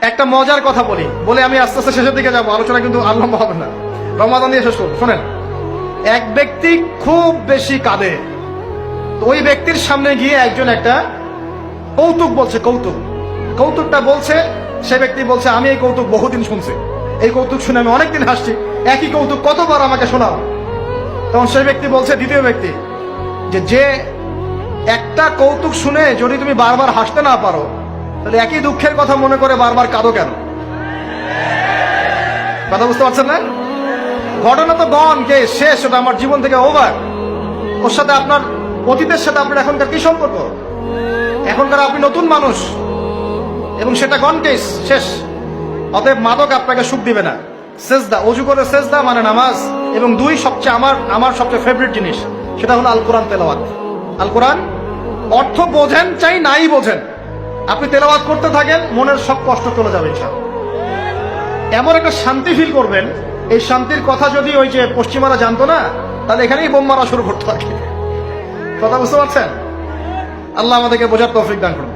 একটা মজার কথা বলে আমি আস্তে আস্তে শেষের দিকে যাবো, আলোচনা কিন্তু আর লম্বা হবে না, রমাদান দিয়ে শেষ করবো। শোনেন, এক ব্যক্তি খুব বেশি কাঁদে, তো ওই ব্যক্তির সামনে গিয়ে একজন একটা কৌতুক বলছে, কৌতুকটা বলছে, সে ব্যক্তি বলছে আমি এই কৌতুক বহুদিন শুনছি, এই কৌতুক শুনে আমি অনেকদিন হাসছি, একই কৌতুক কতবার আমাকে শোনাও। তখন সেই ব্যক্তি বলছে, দ্বিতীয় ব্যক্তি, যে একটা কৌতুক শুনে যদি তুমি বারবার হাসতে না পারো, তাহলে একই দুঃখের কথা মনে করে বারবার কাঁদো কেন? কথা বুঝতে পারছেন না? ঘটনা তো গন কে শেষ, ওটা আমার জীবন থেকে ওভার। ওর সাথে আপনার অতীতের সাথে আপনার এখনকার কি সম্পর্ক? এখনকার আপনি নতুন মানুষ এবং সেটা গন কেস শেষ। অতএব মাদক আপনাকে সুখ দিবে না। সেজদা, অজু করে সেজদা মানে নামাজ, এবং দুই সবচেয়ে আমার সবচেয়ে ফেভারিট জিনিস, সেটা হলো আল কোরআন তেলাওয়াত। আল কোরআন অর্থ বোঝেন চাই নাই বোঝেন, আপনি তেলাওয়াত করতে থাকেন, মনের সব কষ্ট চলে যাবে ইনশাআল্লাহ। এমন একটা শান্তি ফিল করবেন, এই শান্তির কথা যদি ওই যে পশ্চিমারা জানতো না, তাহলে এখানেই বোম মারা শুরু করতো আর কি। কথা বুঝতে পারছেন? আল্লাহ আমাদেরকে বোঝার তৌফিক দান করুন।